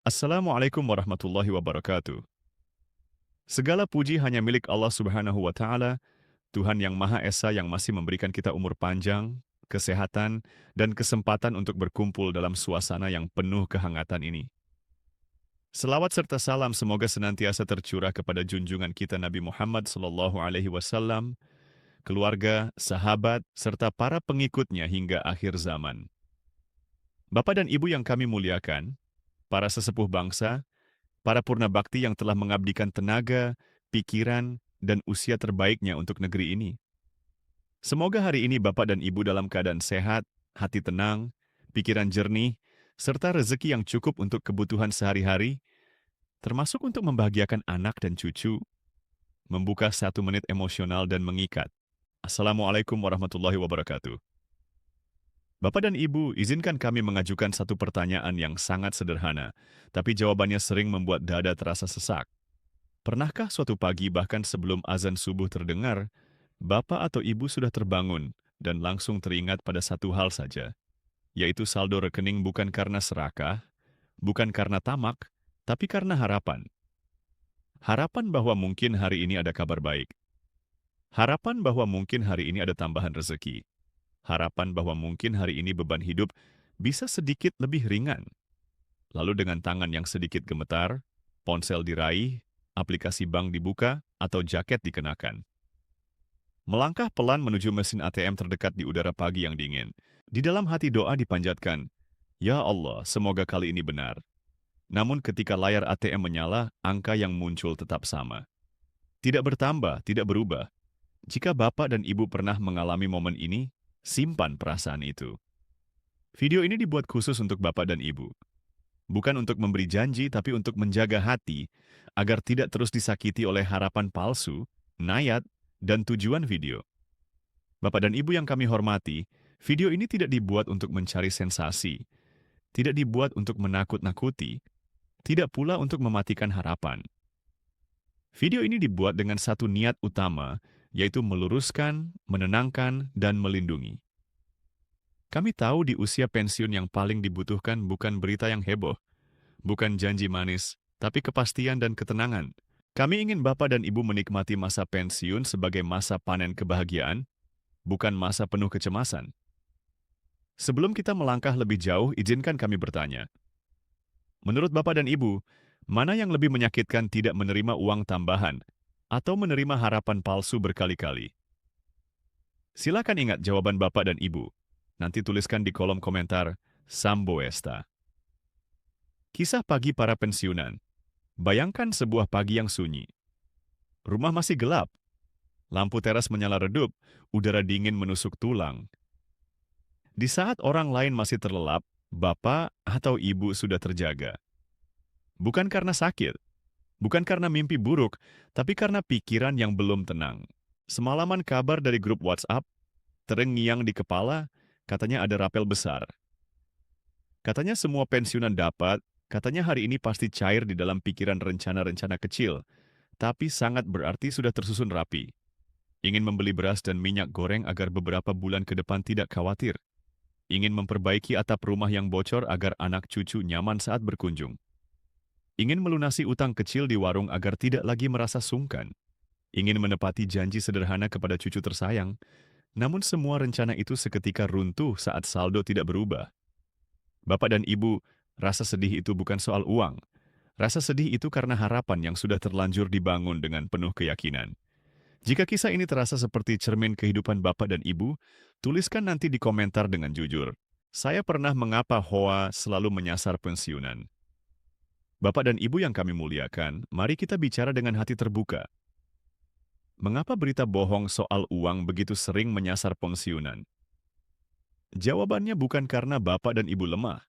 Assalamualaikum warahmatullahi wabarakatuh. Segala puji hanya milik Allah Subhanahu wa Ta'ala, Tuhan yang Maha Esa yang masih memberikan kita umur panjang, kesehatan, dan kesempatan untuk berkumpul dalam suasana yang penuh kehangatan ini. Selawat serta salam semoga senantiasa tercurah kepada junjungan kita Nabi Muhammad Sallallahu Alaihi Wasallam, keluarga, sahabat, serta para pengikutnya hingga akhir zaman. Bapak dan Ibu yang kami muliakan, para sesepuh bangsa, para purna bakti yang telah mengabdikan tenaga, pikiran, dan usia terbaiknya untuk negeri ini. Semoga hari ini Bapak dan Ibu dalam keadaan sehat, hati tenang, pikiran jernih, serta rezeki yang cukup untuk kebutuhan sehari-hari, termasuk untuk membahagiakan anak dan cucu, membuka 1 menit emosional dan mengikat. Assalamualaikum warahmatullahi wabarakatuh. Bapak dan Ibu, izinkan kami mengajukan satu pertanyaan yang sangat sederhana, tapi jawabannya sering membuat dada terasa sesak. Pernahkah suatu pagi bahkan sebelum azan subuh terdengar, Bapak atau Ibu sudah terbangun dan langsung teringat pada satu hal saja, yaitu saldo rekening bukan karena serakah, bukan karena tamak, tapi karena harapan. Harapan bahwa mungkin hari ini ada kabar baik. Harapan bahwa mungkin hari ini ada tambahan rezeki. Harapan bahwa mungkin hari ini beban hidup bisa sedikit lebih ringan. Lalu dengan tangan yang sedikit gemetar, ponsel diraih, aplikasi bank dibuka, atau jaket dikenakan. Melangkah pelan menuju mesin ATM terdekat di udara pagi yang dingin. Di dalam hati doa dipanjatkan, "Ya Allah, semoga kali ini benar." Namun ketika layar ATM menyala, angka yang muncul tetap sama. Tidak bertambah, tidak berubah. Jika Bapak dan Ibu pernah mengalami momen ini, simpan perasaan itu. Video ini dibuat khusus untuk Bapak dan Ibu. Bukan untuk memberi janji, tapi untuk menjaga hati, agar tidak terus disakiti oleh harapan palsu, nayat, dan tujuan video. Bapak dan Ibu yang kami hormati, video ini tidak dibuat untuk mencari sensasi, tidak dibuat untuk menakut-nakuti, tidak pula untuk mematikan harapan. Video ini dibuat dengan satu niat utama, yaitu meluruskan, menenangkan, dan melindungi. Kami tahu di usia pensiun yang paling dibutuhkan bukan berita yang heboh, bukan janji manis, tapi kepastian dan ketenangan. Kami ingin Bapak dan Ibu menikmati masa pensiun sebagai masa panen kebahagiaan, bukan masa penuh kecemasan. Sebelum kita melangkah lebih jauh, izinkan kami bertanya. Menurut Bapak dan Ibu, mana yang lebih menyakitkan tidak menerima uang tambahan atau menerima harapan palsu berkali-kali? Silakan ingat jawaban Bapak dan Ibu. Nanti tuliskan di kolom komentar Samboesta. Kisah pagi para pensiunan. Bayangkan sebuah pagi yang sunyi. Rumah masih gelap. Lampu teras menyala redup, udara dingin menusuk tulang. Di saat orang lain masih terlelap, Bapak atau Ibu sudah terjaga. Bukan karena sakit, bukan karena mimpi buruk, tapi karena pikiran yang belum tenang. Semalaman kabar dari grup WhatsApp, terngiang di kepala, katanya ada rapel besar. Katanya semua pensiunan dapat, katanya hari ini pasti cair di dalam pikiran rencana-rencana kecil, tapi sangat berarti sudah tersusun rapi. Ingin membeli beras dan minyak goreng agar beberapa bulan ke depan tidak khawatir. Ingin memperbaiki atap rumah yang bocor agar anak cucu nyaman saat berkunjung. Ingin melunasi utang kecil di warung agar tidak lagi merasa sungkan. Ingin menepati janji sederhana kepada cucu tersayang. Namun semua rencana itu seketika runtuh saat saldo tidak berubah. Bapak dan Ibu, rasa sedih itu bukan soal uang. Rasa sedih itu karena harapan yang sudah terlanjur dibangun dengan penuh keyakinan. Jika kisah ini terasa seperti cermin kehidupan Bapak dan Ibu, tuliskan nanti di komentar dengan jujur. Saya pernah mengapa Hoa selalu menyasar pensiunan. Bapak dan Ibu yang kami muliakan, mari kita bicara dengan hati terbuka. Mengapa berita bohong soal uang begitu sering menyasar pensiunan? Jawabannya bukan karena Bapak dan Ibu lemah.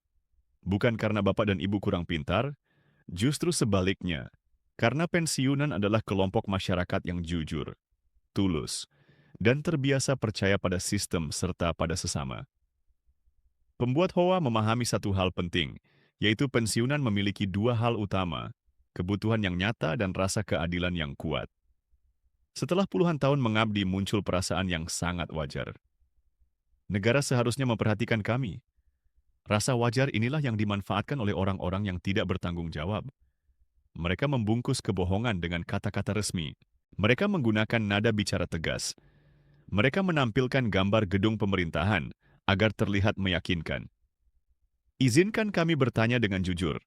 Bukan karena Bapak dan Ibu kurang pintar, justru sebaliknya. Karena pensiunan adalah kelompok masyarakat yang jujur, tulus, dan terbiasa percaya pada sistem serta pada sesama. Pembuat Hoa memahami satu hal penting, yaitu pensiunan memiliki dua hal utama, kebutuhan yang nyata dan rasa keadilan yang kuat. Setelah puluhan tahun mengabdi muncul perasaan yang sangat wajar. Negara seharusnya memperhatikan kami. Rasa wajar inilah yang dimanfaatkan oleh orang-orang yang tidak bertanggung jawab. Mereka membungkus kebohongan dengan kata-kata resmi. Mereka menggunakan nada bicara tegas. Mereka menampilkan gambar gedung pemerintahan agar terlihat meyakinkan. Izinkan kami bertanya dengan jujur.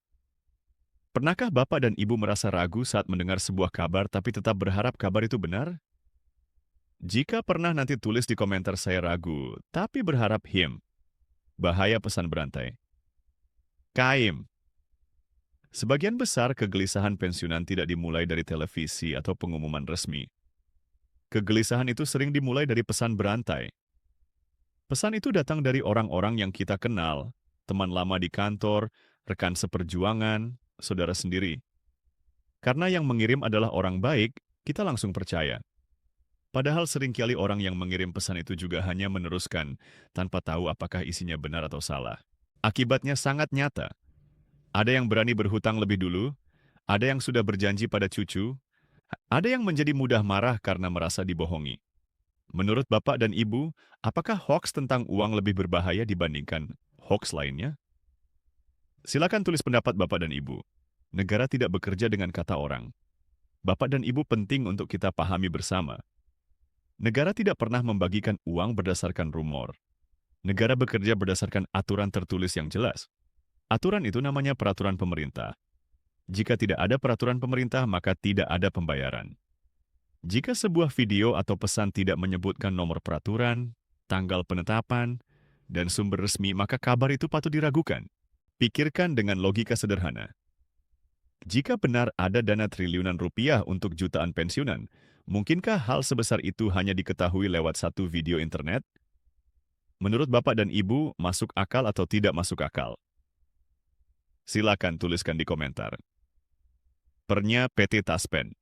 Pernahkah Bapak dan Ibu merasa ragu saat mendengar sebuah kabar tapi tetap berharap kabar itu benar? Jika pernah, nanti tulis di komentar saya ragu, tapi berharap him. Bahaya pesan berantai. Kaim. Sebagian besar kegelisahan pensiunan tidak dimulai dari televisi atau pengumuman resmi. Kegelisahan itu sering dimulai dari pesan berantai. Pesan itu datang dari orang-orang yang kita kenal, teman lama di kantor, rekan seperjuangan, saudara sendiri. Karena yang mengirim adalah orang baik, kita langsung percaya. Padahal seringkali orang yang mengirim pesan itu juga hanya meneruskan tanpa tahu apakah isinya benar atau salah. Akibatnya sangat nyata. Ada yang berani berhutang lebih dulu, ada yang sudah berjanji pada cucu, ada yang menjadi mudah marah karena merasa dibohongi. Menurut Bapak dan Ibu, apakah hoaks tentang uang lebih berbahaya dibandingkan hoaks lainnya? Silakan tulis pendapat Bapak dan Ibu. Negara tidak bekerja dengan kata orang. Bapak dan Ibu penting untuk kita pahami bersama. Negara tidak pernah membagikan uang berdasarkan rumor. Negara bekerja berdasarkan aturan tertulis yang jelas. Aturan itu namanya peraturan pemerintah. Jika tidak ada peraturan pemerintah, maka tidak ada pembayaran. Jika sebuah video atau pesan tidak menyebutkan nomor peraturan, tanggal penetapan, dan sumber resmi, maka kabar itu patut diragukan. Pikirkan dengan logika sederhana. Jika benar ada dana triliunan rupiah untuk jutaan pensiunan, mungkinkah hal sebesar itu hanya diketahui lewat satu video internet? Menurut Bapak dan Ibu, masuk akal atau tidak masuk akal? Silakan tuliskan di komentar. Pernya PT Taspen.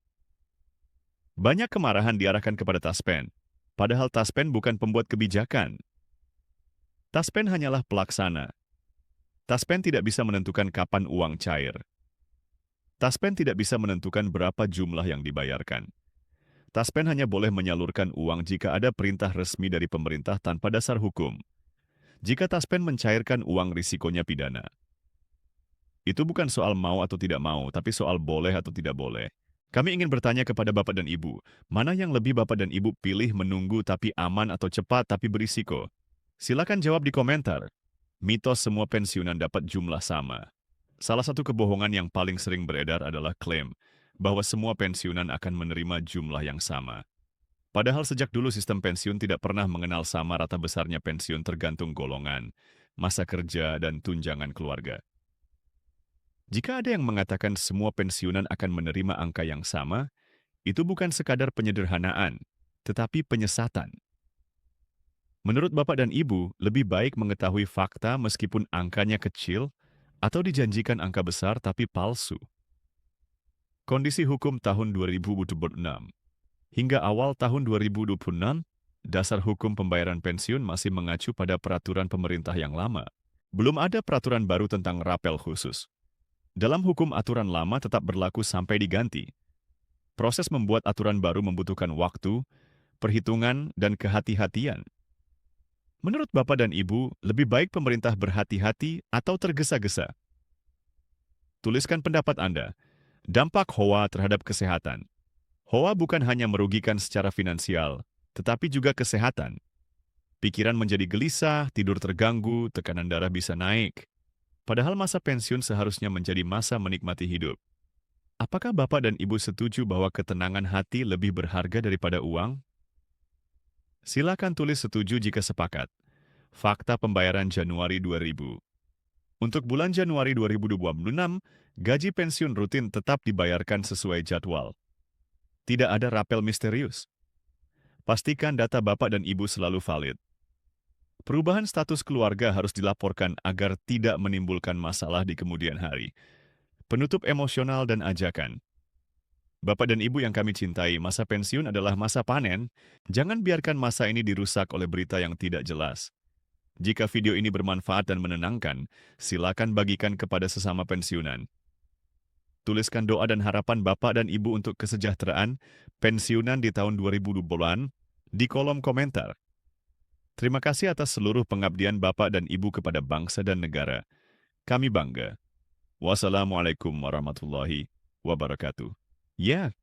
Banyak kemarahan diarahkan kepada Taspen, padahal Taspen bukan pembuat kebijakan. Taspen hanyalah pelaksana. Taspen tidak bisa menentukan kapan uang cair. Taspen tidak bisa menentukan berapa jumlah yang dibayarkan. Taspen hanya boleh menyalurkan uang jika ada perintah resmi dari pemerintah tanpa dasar hukum. Jika Taspen mencairkan uang, risikonya pidana. Itu bukan soal mau atau tidak mau, tapi soal boleh atau tidak boleh. Kami ingin bertanya kepada Bapak dan Ibu, mana yang lebih Bapak dan Ibu pilih, menunggu tapi aman atau cepat tapi berisiko? Silakan jawab di komentar. Mitos semua pensiunan dapat jumlah sama. Salah satu kebohongan yang paling sering beredar adalah klaim bahwa semua pensiunan akan menerima jumlah yang sama. Padahal sejak dulu sistem pensiun tidak pernah mengenal sama rata besarnya pensiun tergantung golongan, masa kerja, dan tunjangan keluarga. Jika ada yang mengatakan semua pensiunan akan menerima angka yang sama, itu bukan sekadar penyederhanaan, tetapi penyesatan. Menurut Bapak dan Ibu, lebih baik mengetahui fakta meskipun angkanya kecil, atau dijanjikan angka besar tapi palsu. Kondisi hukum tahun 2026. Hingga awal tahun 2026, dasar hukum pembayaran pensiun masih mengacu pada peraturan pemerintah yang lama. Belum ada peraturan baru tentang rapel khusus. Dalam hukum, aturan lama tetap berlaku sampai diganti. Proses membuat aturan baru membutuhkan waktu, perhitungan, dan kehati-hatian. Menurut Bapak dan Ibu, lebih baik pemerintah berhati-hati atau tergesa-gesa? Tuliskan pendapat Anda. Dampak HOA terhadap kesehatan. HOA bukan hanya merugikan secara finansial, tetapi juga kesehatan. Pikiran menjadi gelisah, tidur terganggu, tekanan darah bisa naik. Padahal masa pensiun seharusnya menjadi masa menikmati hidup. Apakah Bapak dan Ibu setuju bahwa ketenangan hati lebih berharga daripada uang? Silakan tulis setuju jika sepakat. Fakta pembayaran Januari 2000. Untuk bulan Januari 2026, gaji pensiun rutin tetap dibayarkan sesuai jadwal. Tidak ada rapel misterius. Pastikan data Bapak dan Ibu selalu valid. Perubahan status keluarga harus dilaporkan agar tidak menimbulkan masalah di kemudian hari. Penutup emosional dan ajakan. Bapak dan Ibu yang kami cintai, masa pensiun adalah masa panen. Jangan biarkan masa ini dirusak oleh berita yang tidak jelas. Jika video ini bermanfaat dan menenangkan, silakan bagikan kepada sesama pensiunan. Tuliskan doa dan harapan Bapak dan Ibu untuk kesejahteraan pensiunan di tahun 2020-an di kolom komentar. Terima kasih atas seluruh pengabdian Bapak dan Ibu kepada bangsa dan negara. Kami bangga. Wassalamualaikum warahmatullahi wabarakatuh. Ya,